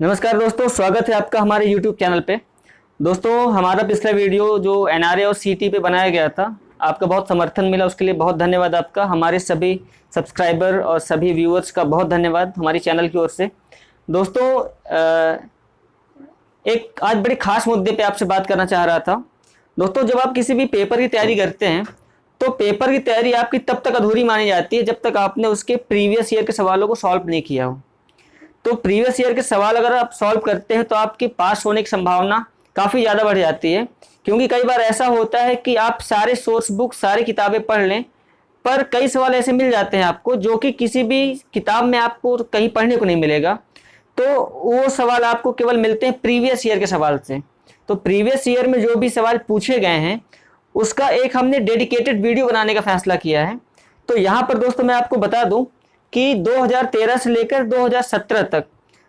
नमस्कार दोस्तों, स्वागत है आपका हमारे YouTube चैनल पे। दोस्तों, हमारा पिछला वीडियो जो एनआरए और सीटी पे बनाया गया था, आपका बहुत समर्थन मिला, उसके लिए बहुत धन्यवाद आपका। हमारे सभी सब्सक्राइबर और सभी व्यूअर्स का बहुत धन्यवाद हमारी चैनल की ओर से। दोस्तों, एक आज बड़े खास मुद्दे पे आपसे बात करना चाह रहा था। दोस्तों, जब आप किसी भी पेपर की तैयारी करते हैं तो पेपर की तैयारी आपकी तब तक अधूरी मानी जाती है जब तक आपने उसके प्रीवियस ईयर के सवालों को सॉल्व नहीं किया हो। तो प्रीवियस ईयर के सवाल अगर आप सॉल्व करते हैं तो आपकी पास होने की संभावना काफ़ी ज़्यादा बढ़ जाती है, क्योंकि कई बार ऐसा होता है कि आप सारे सोर्स बुक सारी किताबें पढ़ लें, पर कई सवाल ऐसे मिल जाते हैं आपको जो कि किसी भी किताब में आपको कहीं पढ़ने को नहीं मिलेगा। तो वो सवाल आपको केवल मिलते हैं प्रीवियस ईयर के सवाल से। तो प्रीवियस ईयर में जो भी सवाल पूछे गए हैं उसका एक हमने डेडिकेटेड वीडियो बनाने का फैसला किया है। तो यहाँ पर दोस्तों मैं आपको बता दूं कि 2013 से लेकर 2017 तक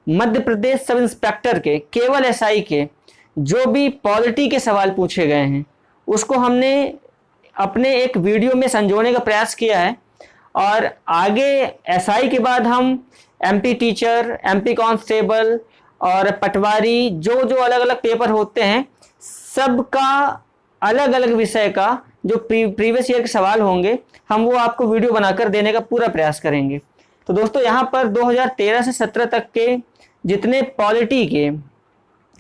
मध्य प्रदेश सब इंस्पेक्टर के केवल एसआई के जो भी पॉलिटी के सवाल पूछे गए हैं उसको हमने अपने एक वीडियो में संजोने का प्रयास किया है। और आगे एसआई के बाद हम एमपी टीचर, एमपी कांस्टेबल और पटवारी जो जो अलग अलग पेपर होते हैं सबका अलग अलग विषय का जो प्रीवियस ईयर के सवाल होंगे हम वो आपको वीडियो बनाकर देने का पूरा प्रयास करेंगे। तो दोस्तों, यहाँ पर 2013 से 17 तक के जितने पॉलिटी के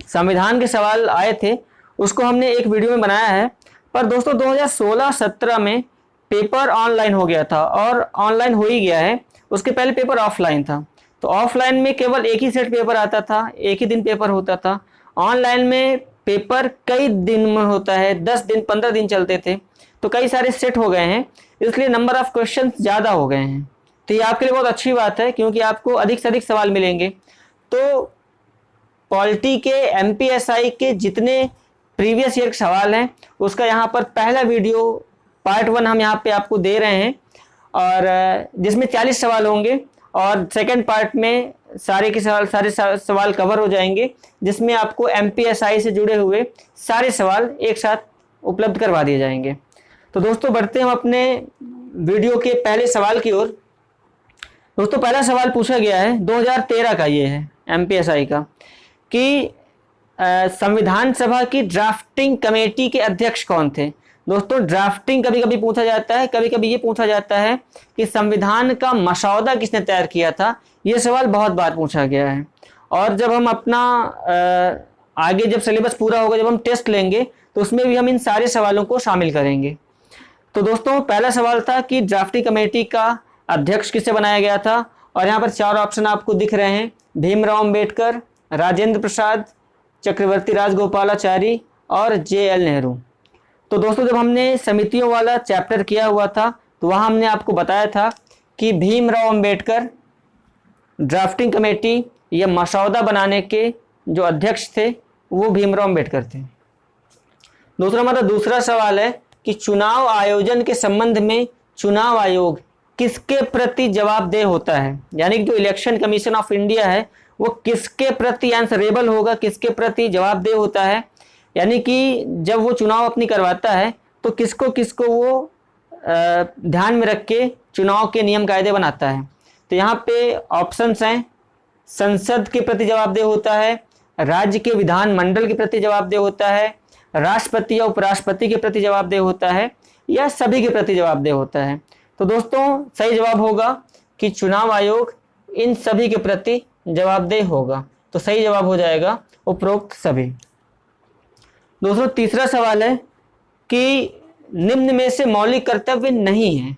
संविधान के सवाल आए थे उसको हमने एक वीडियो में बनाया है। पर दोस्तों 2016-17 में पेपर ऑनलाइन हो गया था और ऑनलाइन हो ही गया है। उसके पहले पेपर ऑफलाइन था। तो ऑफलाइन में केवल एक ही सेट पेपर आता था, एक ही दिन पेपर होता था। ऑनलाइन में पेपर कई दिन में होता है, 10 दिन 15 दिन चलते थे। तो कई सारे सेट हो गए हैं, इसलिए नंबर ऑफ क्वेश्चन ज़्यादा हो गए हैं। तो ये आपके लिए बहुत अच्छी बात है क्योंकि आपको अधिक से अधिक सवाल मिलेंगे। तो पॉलिटी के एमपीएसआई के जितने प्रीवियस ईयर के सवाल हैं उसका यहाँ पर पहला वीडियो पार्ट 1 हम यहाँ पे आपको दे रहे हैं, और जिसमें 40 सवाल होंगे। और सेकंड पार्ट में सारे सवाल कवर हो जाएंगे, जिसमें आपको एमपीएसआई से जुड़े हुए सारे सवाल एक साथ उपलब्ध करवा दिए जाएंगे। तो दोस्तों, बढ़ते हैं हम अपने वीडियो के पहले सवाल की ओर। दोस्तों, पहला सवाल पूछा गया है 2013 का, ये है एमपीएसआई का, कि संविधान सभा की ड्राफ्टिंग कमेटी के अध्यक्ष कौन थे। दोस्तों, ड्राफ्टिंग कभी कभी पूछा जाता है, कभी कभी ये पूछा जाता है कि संविधान का मसौदा किसने तैयार किया था। ये सवाल बहुत बार पूछा गया है। और जब हम अपना आगे जब सिलेबस पूरा होगा, जब हम टेस्ट लेंगे तो उसमें भी हम इन सारे सवालों को शामिल करेंगे। तो दोस्तों, पहला सवाल था कि ड्राफ्टिंग कमेटी का अध्यक्ष किसे बनाया गया था। और यहाँ पर 4 ऑप्शन आपको दिख रहे हैं: भीमराव अंबेडकर, राजेंद्र प्रसाद, चक्रवर्ती राजगोपालाचारी और जे.एल. नेहरू। तो दोस्तों, जब हमने समितियों वाला चैप्टर किया हुआ था तो वहाँ हमने आपको बताया था कि भीमराव अंबेडकर ड्राफ्टिंग कमेटी या मसौदा बनाने के जो अध्यक्ष थे वो भीमराव अंबेडकर थे। हमारा दूसरा सवाल है कि चुनाव आयोजन के संबंध में चुनाव आयोग किसके प्रति जवाबदेह होता है, यानी कि जो इलेक्शन कमीशन ऑफ इंडिया है वो किसके प्रति आंसरेबल होगा, किसके प्रति जवाबदेह होता है। यानी कि जब वो चुनाव अपनी करवाता है तो किसको किसको वो ध्यान में रख के चुनाव के नियम कायदे बनाता है। तो यहाँ पे ऑप्शंस हैं: संसद के प्रति जवाबदेह होता है, राज्य के विधानमंडल के प्रति जवाबदेह होता है, राष्ट्रपति या उपराष्ट्रपति के प्रति जवाबदेह होता है, या सभी के प्रति जवाबदेह होता है। तो दोस्तों, सही जवाब होगा कि चुनाव आयोग इन सभी के प्रति जवाबदेह होगा। तो सही जवाब हो जाएगा उपरोक्त सभी। दोस्तों, तीसरा सवाल है कि निम्न में से मौलिक कर्तव्य नहीं है।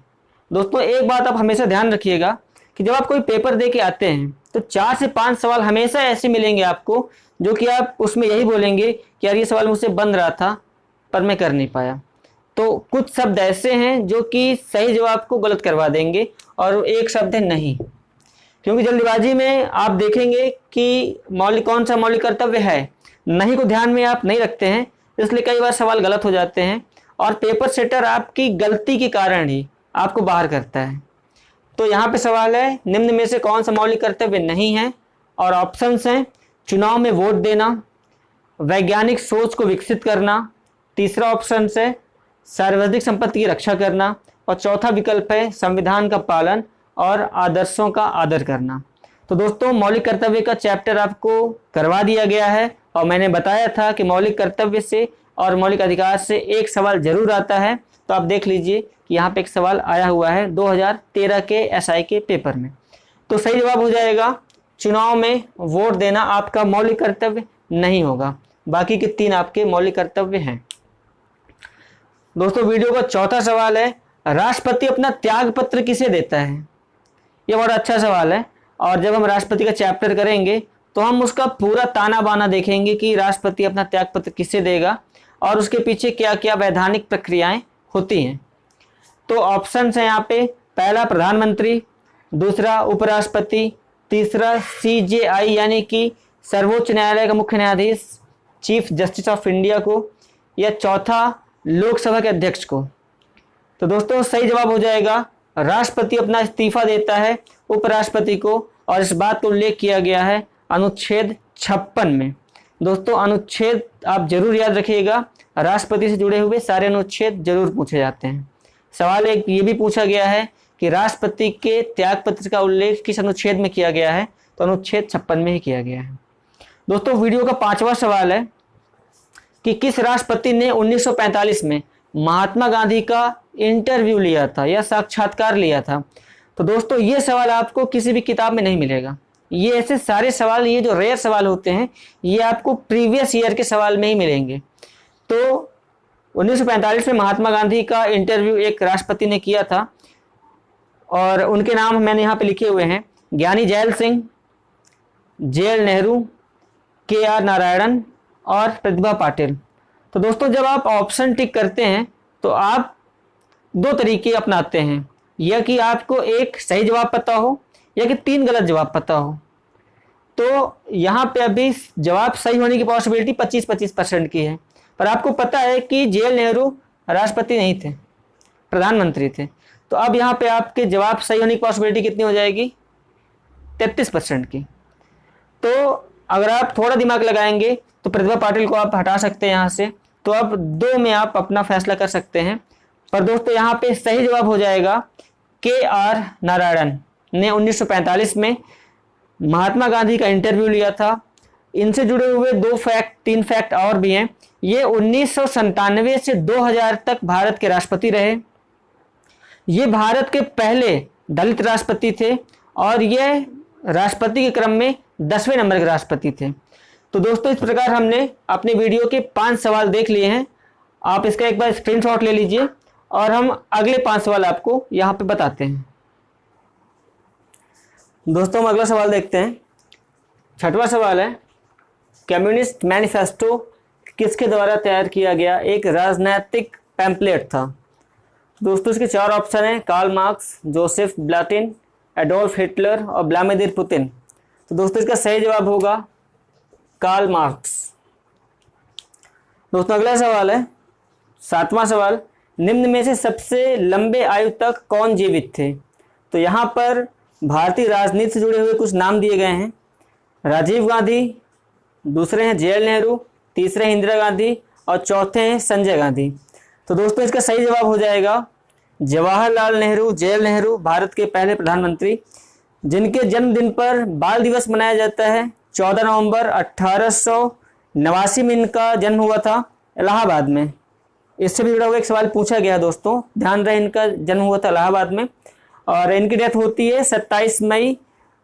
दोस्तों, एक बात आप हमेशा ध्यान रखिएगा कि जब आप कोई पेपर दे के आते हैं तो 4 से 5 सवाल हमेशा ऐसे मिलेंगे आपको जो कि आप उसमें यही बोलेंगे कि यार ये सवाल मुझसे बन रहा था पर मैं कर नहीं पाया। तो कुछ शब्द ऐसे हैं जो कि सही जवाब को गलत करवा देंगे, और एक शब्द है नहीं। क्योंकि जल्दबाजी में आप देखेंगे कि कौन सा मौलिक कर्तव्य है, नहीं को ध्यान में आप नहीं रखते हैं, इसलिए कई बार सवाल गलत हो जाते हैं और पेपर सेटर आपकी गलती के कारण ही आपको बाहर करता है। तो यहाँ पे सवाल है निम्न में से कौन सा मौलिक कर्तव्य नहीं है, और ऑप्शंस हैं: चुनाव में वोट देना, वैज्ञानिक सोच को विकसित करना, तीसरा ऑप्शन है सार्वजनिक संपत्ति की रक्षा करना, और चौथा विकल्प है संविधान का पालन और आदर्शों का आदर करना। तो दोस्तों मौलिक कर्तव्य का चैप्टर आपको करवा दिया गया है और मैंने बताया था कि मौलिक कर्तव्य से और मौलिक अधिकार से एक सवाल जरूर आता है। तो आप देख लीजिए कि यहाँ पे एक सवाल आया हुआ है 2013 के एसआई के पेपर में। तो सही जवाब हो जाएगा चुनाव में वोट देना आपका मौलिक कर्तव्य नहीं होगा, बाकी के 3 आपके मौलिक कर्तव्य हैं। दोस्तों वीडियो का चौथा सवाल है, राष्ट्रपति अपना त्याग पत्र किसे देता है? ये बहुत अच्छा सवाल है और जब हम राष्ट्रपति का चैप्टर करेंगे तो हम उसका पूरा ताना बाना देखेंगे कि राष्ट्रपति अपना त्याग पत्र किसे देगा और उसके पीछे क्या क्या वैधानिक प्रक्रियाएं होती हैं। तो ऑप्शन है यहाँ पे, पहला प्रधानमंत्री, दूसरा उपराष्ट्रपति, तीसरा सीजेआई यानी कि सर्वोच्च न्यायालय का मुख्य न्यायाधीश चीफ जस्टिस ऑफ इंडिया को, या चौथा लोकसभा के अध्यक्ष को। तो दोस्तों सही जवाब हो जाएगा राष्ट्रपति अपना इस्तीफा देता है उपराष्ट्रपति को, और इस बात को उल्लेख किया गया है अनुच्छेद 56 में। दोस्तों अनुच्छेद आप जरूर याद रखिएगा, राष्ट्रपति से जुड़े हुए सारे अनुच्छेद जरूर पूछे जाते हैं। सवाल एक ये भी पूछा गया है कि राष्ट्रपति के त्याग पत्र का उल्लेख किस अनुच्छेद में किया गया है? तो अनुच्छेद 56 में ही किया गया है। दोस्तों वीडियो का 5वां सवाल है कि किस राष्ट्रपति ने 1945 में महात्मा गांधी का इंटरव्यू लिया था या साक्षात्कार लिया था? तो दोस्तों ये सवाल आपको किसी भी किताब में नहीं मिलेगा। ये ऐसे सारे सवाल, ये जो रेयर सवाल होते हैं, ये आपको प्रीवियस ईयर के सवाल में ही मिलेंगे। तो 1945 में महात्मा गांधी का इंटरव्यू एक राष्ट्रपति ने किया था और उनके नाम मैंने यहाँ पे लिखे हुए हैं, ज्ञानी जैल सिंह, जे.एल. नेहरू, के.आर. नारायणन और प्रतिभा पाटिल। तो दोस्तों जब आप ऑप्शन टिक करते हैं तो आप 2 तरीके अपनाते हैं, या कि आपको एक सही जवाब पता हो या कि 3 गलत जवाब पता हो। तो यहाँ पे अभी जवाब सही होने की पॉसिबिलिटी 25-25% की है, पर आपको पता है कि जे.एल. नेहरू राष्ट्रपति नहीं थे, प्रधानमंत्री थे। तो अब यहाँ पे आपके जवाब सही होने की पॉसिबिलिटी कितनी हो जाएगी? 33% की। तो अगर आप थोड़ा दिमाग लगाएंगे तो प्रतिभा पाटिल को आप हटा सकते हैं यहाँ से। तो अब 2 में आप अपना फैसला कर सकते हैं। पर दोस्तों यहाँ पे सही जवाब हो जाएगा के.आर. नारायणन ने 1945 में महात्मा गांधी का इंटरव्यू लिया था। इनसे जुड़े हुए 3 फैक्ट और भी हैं। ये 1997 से 2000 तक भारत के राष्ट्रपति रहे। ये भारत के पहले दलित राष्ट्रपति थे और ये राष्ट्रपति के क्रम में 10वें नंबर के राष्ट्रपति थे। तो दोस्तों इस प्रकार हमने अपने वीडियो के 5 सवाल देख लिए हैं। आप इसका एक बार स्क्रीनशॉट ले लीजिए और हम अगले 5 सवाल आपको यहाँ पे बताते हैं। दोस्तों हम अगला सवाल देखते हैं। 6वां सवाल है, कम्युनिस्ट मैनिफेस्टो किसके द्वारा तैयार किया गया एक राजनैतिक पैम्पलेट था? दोस्तों इसके 4 ऑप्शन हैं, कार्ल मार्क्स, जोसेफ ब्लाटिन, एडोल्फ हिटलर और व्लादिमीर पुतिन। तो दोस्तों इसका सही जवाब होगा कार्ल मार्क्स। दोस्तों अगला सवाल है 7वां सवाल, निम्न में से सबसे लंबे आयु तक कौन जीवित थे? तो यहाँ पर भारतीय राजनीति से जुड़े हुए कुछ नाम दिए गए हैं। राजीव गांधी, दूसरे हैं जे.एल. नेहरू, तीसरे हैं इंदिरा गांधी और चौथे हैं संजय गांधी। तो दोस्तों इसका सही जवाब हो जाएगा जवाहरलाल नेहरू। जे.एल. नेहरू भारत के पहले प्रधानमंत्री, जिनके जन्मदिन पर बाल दिवस मनाया जाता है। 14 नवंबर 1889 में इनका जन्म हुआ था इलाहाबाद में। इससे भी जुड़ा हुआ एक सवाल पूछा गया दोस्तों, ध्यान रहे इनका जन्म हुआ था इलाहाबाद में और इनकी डेथ होती है 27 मई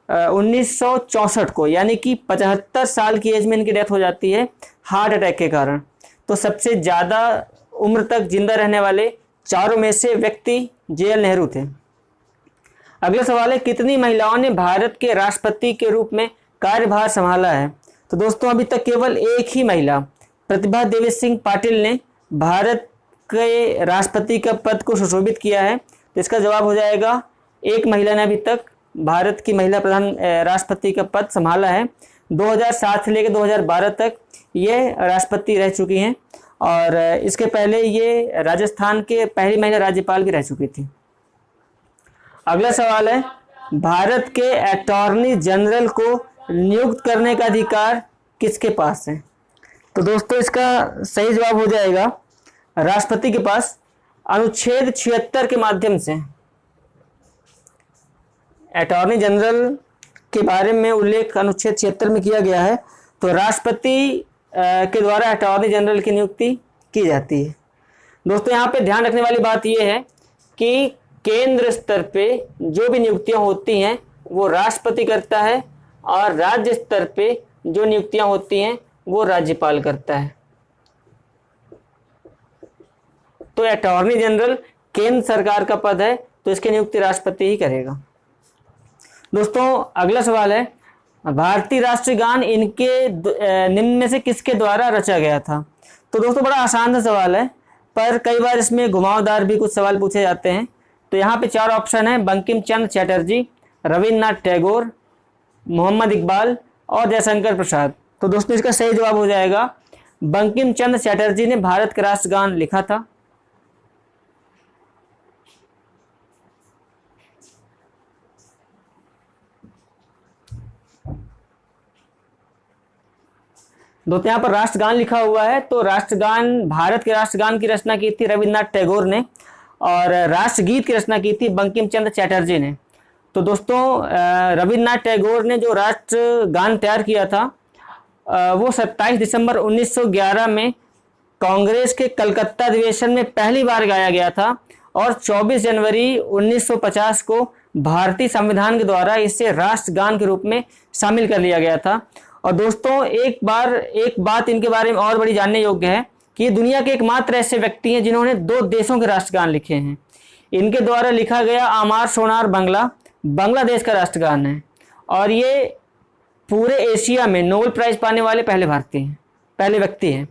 1964 को, यानी कि 75 साल की एज में इनकी डेथ हो जाती है हार्ट अटैक के कारण। तो सबसे ज़्यादा उम्र तक जिंदा रहने वाले 4 में से व्यक्ति जे.एल. नेहरू थे। अगला सवाल है, कितनी महिलाओं ने भारत के राष्ट्रपति के रूप में कार्यभार संभाला है? तो दोस्तों अभी तक केवल एक ही महिला प्रतिभा देवी सिंह पाटिल ने भारत के राष्ट्रपति का पद को सुशोभित किया है। तो इसका जवाब हो जाएगा एक महिला ने अभी तक भारत की महिला प्रधान राष्ट्रपति का पद संभाला है। 2007 से लेकर 2012 तक ये राष्ट्रपति रह चुकी हैं और इसके पहले ये राजस्थान के पहली महिला राज्यपाल भी रह चुकी थी। अगला सवाल है, भारत के अटॉर्नी जनरल को नियुक्त करने का अधिकार किसके पास है? तो दोस्तों इसका सही जवाब हो जाएगा राष्ट्रपति के पास अनुच्छेद 76 के माध्यम से। अटॉर्नी जनरल के बारे में उल्लेख अनुच्छेद 76 में किया गया है, तो राष्ट्रपति के द्वारा अटॉर्नी जनरल की नियुक्ति की जाती है। दोस्तों यहाँ पे ध्यान रखने वाली बात यह है कि केंद्र स्तर पे जो भी नियुक्तियां होती हैं वो राष्ट्रपति करता है और राज्य स्तर पे जो नियुक्तियां होती हैं वो राज्यपाल करता है। तो अटॉर्नी जनरल केंद्र सरकार का पद है, तो इसकी नियुक्ति राष्ट्रपति ही करेगा। दोस्तों अगला सवाल है, भारतीय राष्ट्रीय गान इनके निम्न में से किसके द्वारा रचा गया था? तो दोस्तों बड़ा आसान सा सवाल है, पर कई बार इसमें घुमावदार भी कुछ सवाल पूछे जाते हैं। तो यहाँ पे 4 ऑप्शन है, बंकिम चंद्र चटर्जी, रविन्द्रनाथ टैगोर, मोहम्मद इकबाल और जयशंकर प्रसाद। तो दोस्तों इसका सही जवाब हो जाएगा बंकिम चंद्र चटर्जी ने भारत का राष्ट्रगान लिखा था। दोस्तों यहाँ पर राष्ट्रगान लिखा हुआ है, तो राष्ट्रगान, भारत के राष्ट्रगान की रचना की थी रविन्द्रनाथ टैगोर ने और राष्ट्रगीत की रचना की थी बंकिम चंद्र चटर्जी ने। तो दोस्तों रविन्द्रनाथ टैगोर ने जो राष्ट्रगान तैयार किया था वो 27 दिसंबर 1911 में कांग्रेस के कलकत्ता अधिवेशन में पहली बार गाया गया था और 24 जनवरी 1950 को भारतीय संविधान के द्वारा इसे राष्ट्रगान के रूप में शामिल कर लिया गया था। और दोस्तों एक बात इनके बारे में और बड़ी जानने योग्य है कि ये दुनिया के एकमात्र ऐसे व्यक्ति हैं जिन्होंने 2 देशों के राष्ट्रगान लिखे हैं। इनके द्वारा लिखा गया आमार सोनार बांग्ला बांग्लादेश का राष्ट्रगान है और ये पूरे एशिया में नोबेल प्राइज पाने वाले पहले व्यक्ति हैं।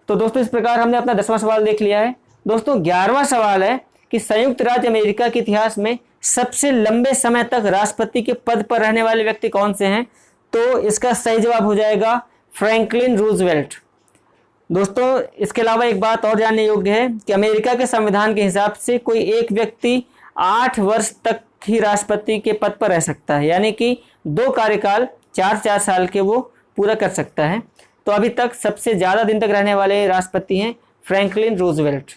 तो दोस्तों इस प्रकार हमने अपना 10वां सवाल देख लिया है। दोस्तों 11वां सवाल है कि संयुक्त राज्य अमेरिका के इतिहास में सबसे लंबे समय तक राष्ट्रपति के पद पर रहने वाले व्यक्ति कौन से हैं? तो इसका सही जवाब हो जाएगा फ्रैंकलिन रूजवेल्ट। दोस्तों इसके अलावा एक बात और जानने योग्य है कि अमेरिका के संविधान के हिसाब से कोई एक व्यक्ति 8 वर्ष तक ही राष्ट्रपति के पद पर रह सकता है, यानी कि 2 कार्यकाल 4 साल के वो पूरा कर सकता है। तो अभी तक सबसे ज्यादा दिन तक रहने वाले राष्ट्रपति हैं फ्रैंकलिन रूजवेल्ट।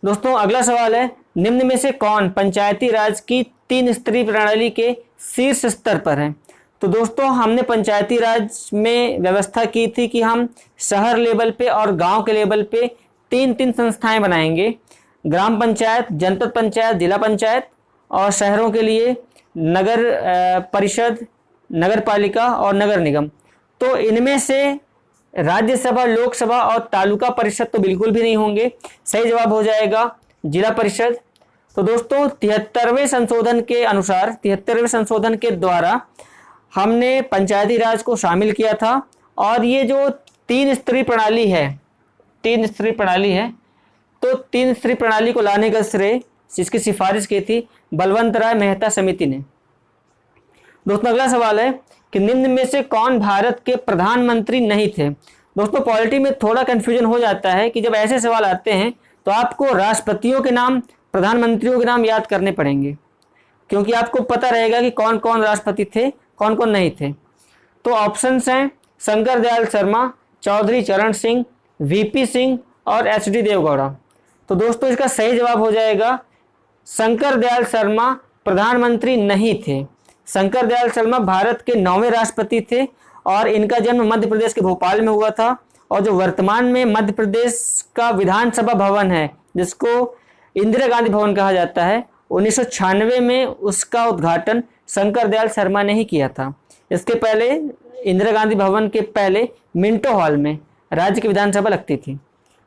दोस्तों अगला सवाल है, निम्न में से कौन पंचायती राज की 3 स्तरीय प्रणाली के शीर्ष स्तर पर है? तो दोस्तों हमने पंचायती राज में व्यवस्था की थी कि हम शहर लेवल पे और गांव के लेवल पे 3 संस्थाएं बनाएंगे, ग्राम पंचायत, जनपद पंचायत, जिला पंचायत और शहरों के लिए नगर परिषद, नगर पालिका और नगर निगम। तो इनमें से राज्यसभा, लोकसभा और तालुका परिषद तो बिल्कुल भी नहीं होंगे। सही जवाब हो जाएगा जिला परिषद। तो दोस्तों 73वें संशोधन के अनुसार, 73वें संशोधन के द्वारा हमने पंचायती राज को शामिल किया था और ये जो 3 स्तरीय प्रणाली है, 3 स्तरीय प्रणाली है, तो 3 स्तरीय प्रणाली को लाने का श्रेय, जिसकी सिफारिश की थी बलवंत राय मेहता समिति ने। दोस्तों अगला सवाल है कि निम्न में से कौन भारत के प्रधानमंत्री नहीं थे? दोस्तों पॉलिटी में थोड़ा कंफ्यूजन हो जाता है कि जब ऐसे सवाल आते हैं तो आपको राष्ट्रपतियों के नाम, प्रधानमंत्रियों के नाम याद करने पड़ेंगे, क्योंकि आपको पता रहेगा कि कौन कौन राष्ट्रपति थे, कौन कौन नहीं थे। तो ऑप्शंस हैं शंकर दयाल शर्मा, चौधरी चरण सिंह, वीपी सिंह और एचडी देवगौड़ा। तो दोस्तों इसका सही जवाब हो जाएगा शंकर दयाल शर्मा प्रधानमंत्री नहीं थे। शंकर दयाल शर्मा भारत के 9वें राष्ट्रपति थे और इनका जन्म मध्य प्रदेश के भोपाल में हुआ था और जो वर्तमान में मध्य प्रदेश का विधानसभा भवन है, जिसको इंदिरा गांधी भवन कहा जाता है, 1996 में उसका उद्घाटन शंकर दयाल शर्मा ने ही किया था। इसके पहले इंदिरा गांधी भवन के पहले मिंटो हॉल में राज्य की विधानसभा लगती थी।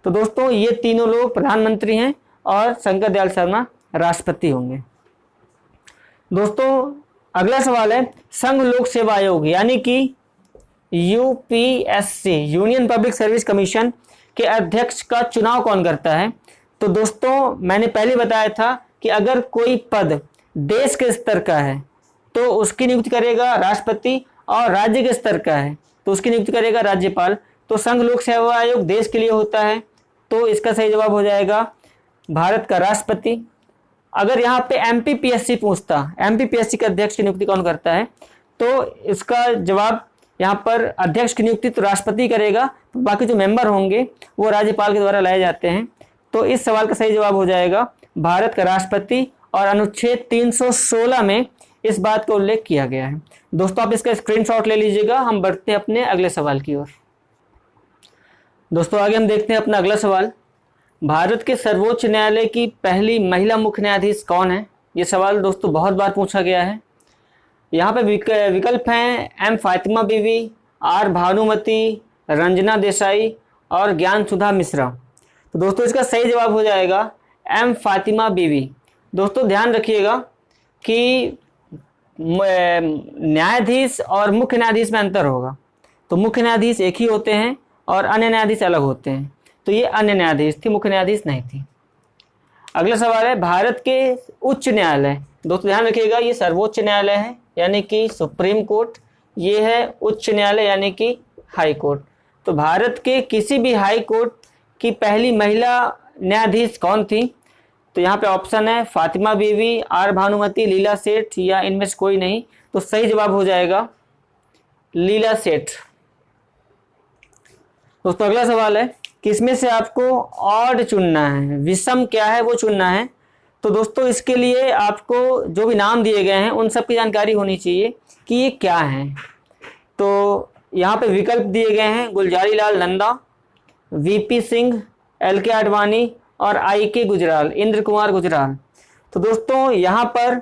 तो दोस्तों ये तीनों लोग प्रधानमंत्री हैं और शंकर दयाल शर्मा राष्ट्रपति होंगे। दोस्तों अगला सवाल है, संघ लोक सेवा आयोग यानी कि UPSC, union public service commission के अध्यक्ष का चुनाव कौन करता है? तो दोस्तों मैंने पहले बताया था कि अगर कोई पद देश के स्तर का है तो उसकी नियुक्ति करेगा राष्ट्रपति और राज्य के स्तर का है तो उसकी नियुक्ति करेगा राज्यपाल। तो संघ लोक सेवा आयोग देश के लिए होता है, तो इसका सही जवाब हो जाएगा भारत का राष्ट्रपति। अगर यहाँ पे एमपीपीएससी पूछता, एमपीपीएससी के अध्यक्ष की नियुक्ति कौन करता है, तो इसका जवाब यहाँ पर अध्यक्ष की नियुक्ति तो राष्ट्रपति करेगा, बाकी जो मेंबर होंगे वो राज्यपाल के द्वारा लाए जाते हैं। तो इस सवाल का सही जवाब हो जाएगा भारत का राष्ट्रपति और अनुच्छेद 316 में इस बात का उल्लेख किया गया है। दोस्तों आप इसका स्क्रीनशॉट ले लीजिएगा। हम बढ़ते हैं अपने अगले सवाल की ओर। दोस्तों आगे हम देखते हैं अपना अगला सवाल। भारत के सर्वोच्च न्यायालय की पहली महिला मुख्य न्यायाधीश कौन है? ये सवाल दोस्तों बहुत बार पूछा गया है। यहाँ पे विकल्प हैं एम फातिमा बीवी, आर भानुमति, रंजना देसाई और ज्ञान सुधा मिश्रा। तो दोस्तों इसका सही जवाब हो जाएगा एम फातिमा बीवी। दोस्तों ध्यान रखिएगा कि न्यायाधीश और मुख्य न्यायाधीश में अंतर होगा। तो मुख्य न्यायाधीश एक ही होते हैं और अन्य न्यायाधीश अलग होते हैं। तो ये अन्य न्यायाधीश थी, मुख्य न्यायाधीश नहीं थी। अगला सवाल है भारत के उच्च न्यायालय। दोस्तों ध्यान रखिएगा ये सर्वोच्च न्यायालय है यानी कि सुप्रीम कोर्ट, ये है उच्च न्यायालय यानी कि हाई कोर्ट। तो भारत के किसी भी हाई कोर्ट की पहली महिला न्यायाधीश कौन थी? तो यहाँ पे ऑप्शन है फातिमा बीवी, आर भानुमति, लीला सेठ या इनमें से कोई नहीं। तो सही जवाब हो जाएगा लीला सेठ। दोस्तों अगला सवाल है किसमें से आपको ऑड चुनना है, विषम क्या है वो चुनना है। तो दोस्तों इसके लिए आपको जो भी नाम दिए गए हैं उन सब की जानकारी होनी चाहिए कि ये क्या है। तो यहाँ पे विकल्प दिए गए हैं गुलजारी लाल नंदा, वीपी सिंह, एलके आडवाणी और आईके गुजराल, इंद्र कुमार गुजराल। तो दोस्तों यहाँ पर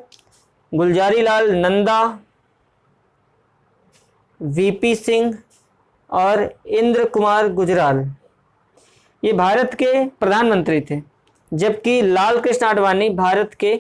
गुलजारी लाल नंदा, वीपी सिंह और इंद्र कुमार गुजराल ये भारत के प्रधानमंत्री थे, जबकि लाल कृष्ण आडवाणी भारत के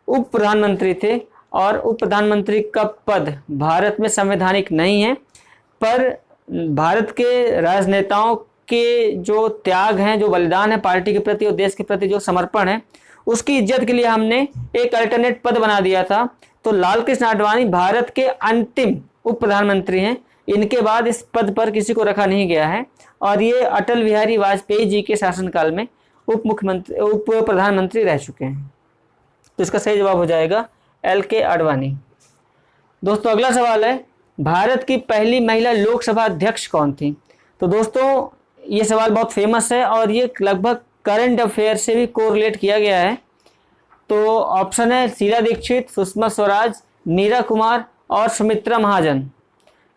उप प्रधानमंत्री थे। और उप प्रधानमंत्री का पद भारत में संवैधानिक नहीं है, पर भारत के राजनेताओं के जो त्याग हैं, जो बलिदान है पार्टी के प्रति और देश के प्रति जो समर्पण है, उसकी इज्जत के लिए हमने एक अल्टरनेट पद बना दिया था। तो लाल कृष्ण आडवाणी भारत के अंतिम उप प्रधानमंत्री हैं। इनके बाद इस पद पर किसी को रखा नहीं गया है और ये अटल बिहारी वाजपेयी जी के शासनकाल में उप प्रधानमंत्री रह चुके हैं। तो इसका सही जवाब हो जाएगा एलके आडवाणी। दोस्तों अगला सवाल है भारत की पहली महिला लोकसभा अध्यक्ष कौन थी? तो दोस्तों ये सवाल बहुत फेमस है और ये लगभग करंट अफेयर से भी कोरिलेट किया गया है। तो ऑप्शन है शीला दीक्षित, सुषमा स्वराज, मीरा कुमार और सुमित्रा महाजन।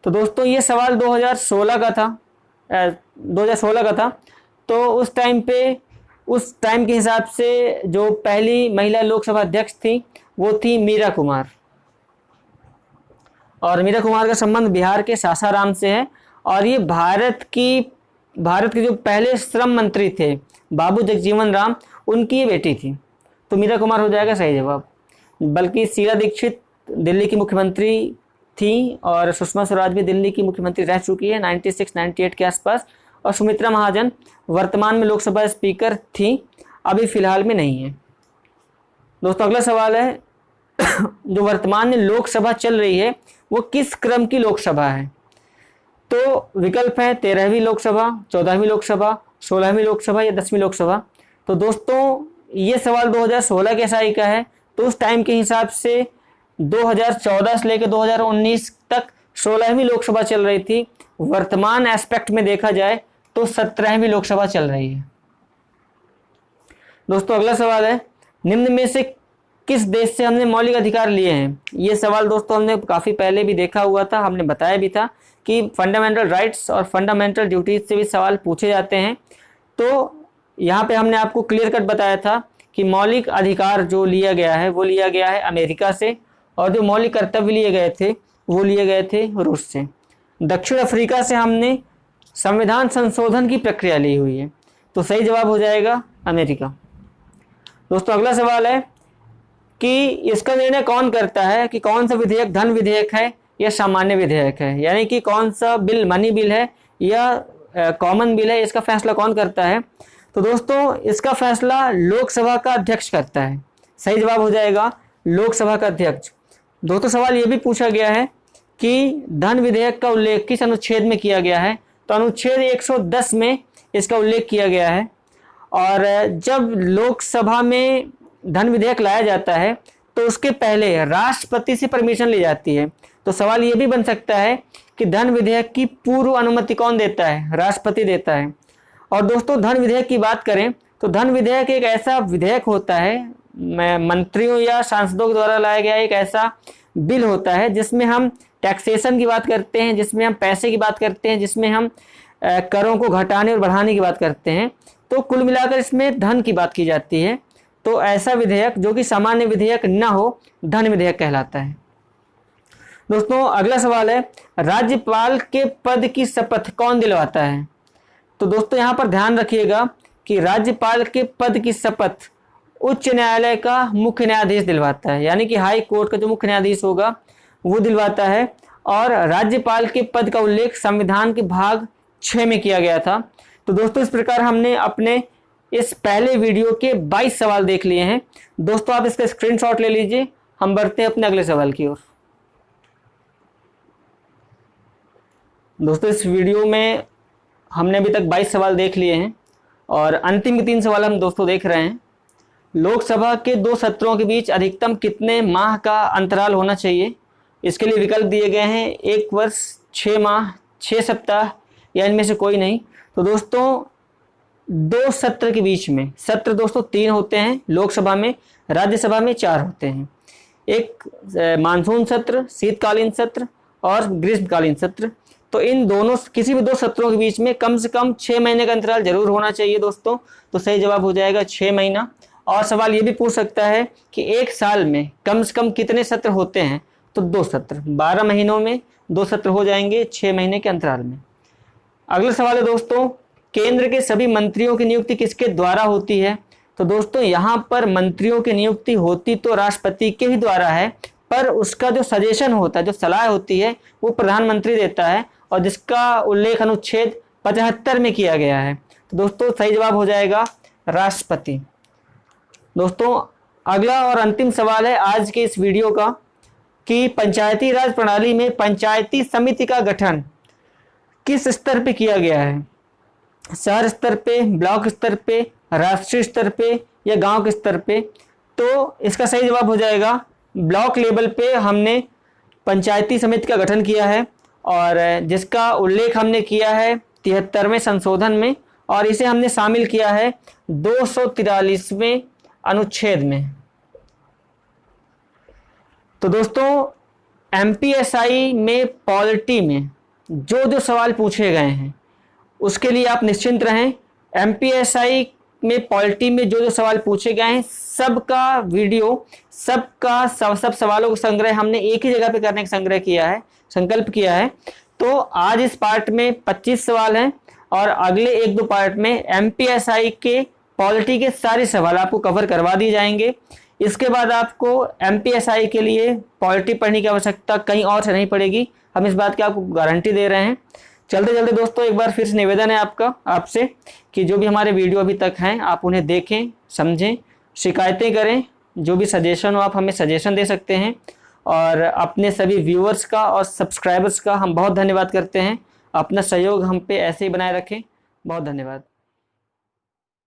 तो दोस्तों ये सवाल 2016 का था, 2016 का था। तो उस टाइम के हिसाब से जो पहली महिला लोकसभा अध्यक्ष थी वो थी मीरा कुमार। और मीरा कुमार का संबंध बिहार के सासाराम से है और ये भारत के जो पहले श्रम मंत्री थे बाबू जगजीवन राम, उनकी ये बेटी थी। तो मीरा कुमार हो जाएगा सही जवाब। बल्कि शीला दीक्षित दिल्ली की मुख्यमंत्री थी और सुषमा स्वराज भी दिल्ली की मुख्यमंत्री रह चुकी है 96-98 के आसपास। और सुमित्रा महाजन वर्तमान में लोकसभा स्पीकर थी, अभी फिलहाल में नहीं है। दोस्तों अगला सवाल है जो वर्तमान में लोकसभा चल रही है वो किस क्रम की लोकसभा है? तो विकल्प है 13वीं लोकसभा, 14वीं लोकसभा, 16वीं लोकसभा या 10वीं लोकसभा। तो दोस्तों ये सवाल 2016 के SI का है। तो उस टाइम के हिसाब से 2014 से लेकर 2019 तक 16वीं लोकसभा चल रही थी। वर्तमान एस्पेक्ट में देखा जाए तो 17वीं लोकसभा चल रही है। दोस्तों अगला सवाल है निम्न में से किस देश से हमने मौलिक अधिकार लिए हैं? ये सवाल दोस्तों हमने काफ़ी पहले भी देखा हुआ था, हमने बताया भी था कि फंडामेंटल राइट्स और फंडामेंटल ड्यूटीज से भी सवाल पूछे जाते हैं। तो यहाँ पे हमने आपको क्लियर कट बताया था कि मौलिक अधिकार जो लिया गया है वो लिया गया है अमेरिका से और जो मौलिक कर्तव्य लिए गए थे वो लिए गए थे रूस से। दक्षिण अफ्रीका से हमने संविधान संशोधन की प्रक्रिया ली हुई है। तो सही जवाब हो जाएगा अमेरिका। दोस्तों अगला सवाल है कि इसका निर्णय कौन करता है कि कौन सा विधेयक धन विधेयक है या सामान्य विधेयक है, यानी कि कौन सा बिल मनी बिल है या कॉमन बिल है, इसका फैसला कौन करता है? तो दोस्तों इसका फैसला लोकसभा का अध्यक्ष करता है। सही जवाब हो जाएगा लोकसभा का अध्यक्ष। दोस्तों सवाल ये भी पूछा गया है कि धन विधेयक का उल्लेख किस अनुच्छेद में किया गया है? तो अनुच्छेद 110 में इसका उल्लेख किया गया है। और जब लोकसभा में धन विधेयक लाया जाता है तो उसके पहले राष्ट्रपति से परमिशन ली जाती है। तो सवाल ये भी बन सकता है कि धन विधेयक की पूर्व अनुमति कौन देता है? राष्ट्रपति देता है। और दोस्तों धन विधेयक की बात करें तो धन विधेयक एक ऐसा विधेयक होता है मंत्रियों या सांसदों के द्वारा लाया गया एक ऐसा बिल होता है जिसमें हम टैक्सेशन की बात करते हैं, जिसमें हम पैसे की बात करते हैं, जिसमें हम करों को घटाने और बढ़ाने की बात करते हैं। तो कुल मिलाकर इसमें धन की बात की जाती है। तो ऐसा विधेयक जो कि सामान्य विधेयक न हो, धन विधेयक कहलाता है। दोस्तों अगला सवाल है, राज्यपाल के पद की शपथ कौन दिलवाता है? तो दोस्तों यहाँ पर ध्यान रखिएगा कि राज्यपाल के पद की शपथ उच्च न्यायालय का मुख्य न्यायाधीश दिलवाता है, यानी कि हाई कोर्ट का जो मुख्य न्यायाधीश होगा वो दिलवाता है। और राज्यपाल के पद का उल्लेख संविधान के भाग 6 में किया गया था। तो दोस्तों इस प्रकार हमने अपने इस पहले वीडियो के 22 सवाल देख लिए हैं। दोस्तों आप इसका स्क्रीनशॉट ले लीजिए, हम बढ़ते हैं अपने अगले सवाल की ओर। दोस्तों इस वीडियो में हमने अभी तक 22 सवाल देख लिए हैं और अंतिम के 3 सवाल हम दोस्तों देख रहे हैं। लोकसभा के 2 सत्रों के बीच अधिकतम कितने माह का अंतराल होना चाहिए? इसके लिए विकल्प दिए गए हैं 1 वर्ष, 6 माह, 6 सप्ताह या इनमें से कोई नहीं। तो दोस्तों 2 सत्र के बीच में, सत्र दोस्तों 3 होते हैं लोकसभा में, राज्यसभा में 4 होते हैं। एक मानसून सत्र, शीतकालीन सत्र और ग्रीष्मकालीन सत्र। तो इन दोनों किसी भी 2 सत्रों के बीच में कम से कम 6 महीने का अंतराल जरूर होना चाहिए दोस्तों। तो सही जवाब हो जाएगा 6 महीना। और सवाल ये भी पूछ सकता है कि एक साल में कम से कम कितने सत्र होते हैं? तो 2 सत्र, 12 महीनों में 2 सत्र हो जाएंगे 6 महीने के अंतराल में। अगला सवाल है दोस्तों, केंद्र के सभी मंत्रियों की नियुक्ति किसके द्वारा होती है? तो दोस्तों यहाँ पर मंत्रियों की नियुक्ति होती तो राष्ट्रपति के ही द्वारा है, पर उसका जो सजेशन होता है, जो सलाह होती है, वो प्रधानमंत्री देता है और जिसका उल्लेख अनुच्छेद 75 में किया गया है। तो दोस्तों सही जवाब हो जाएगा राष्ट्रपति। दोस्तों अगला और अंतिम सवाल है आज के इस वीडियो का कि पंचायती राज प्रणाली में पंचायती समिति का गठन किस स्तर पे किया गया है? शहर स्तर पे, ब्लॉक स्तर पे, राष्ट्रीय स्तर पे या गांव के स्तर पे? तो इसका सही जवाब हो जाएगा ब्लॉक लेवल पे हमने पंचायती समिति का गठन किया है और जिसका उल्लेख हमने किया है 73वें संशोधन में और इसे हमने शामिल किया है 243वें अनुच्छेद में। तो दोस्तों एमपीएसआई में पॉलिटी में जो सवाल पूछे गए हैं उसके लिए आप निश्चिंत रहें। एमपीएसआई में पॉलिटी में जो सवाल पूछे गए हैं सबका वीडियो, सब सवालों का संग्रह हमने एक ही जगह पे करने का संकल्प किया है। तो आज इस पार्ट में 25 सवाल हैं और अगले 1-2 पार्ट में एमपीएसआई के पॉलिटी के सारे सवाल आपको कवर करवा दिए जाएंगे। इसके बाद आपको एमपीएसआई के लिए पॉलिटी पढ़ने की आवश्यकता कहीं और से नहीं पड़ेगी, हम इस बात की आपको गारंटी दे रहे हैं। चलते चलते दोस्तों एक बार फिर से निवेदन है आपसे कि जो भी हमारे वीडियो अभी तक हैं आप उन्हें देखें, समझें, शिकायतें करें, जो भी सजेशन हो आप हमें सजेशन दे सकते हैं। और अपने सभी व्यूअर्स का और सब्सक्राइबर्स का हम बहुत धन्यवाद करते हैं। अपना सहयोग हम पे ऐसे ही बनाए रखें। बहुत धन्यवाद।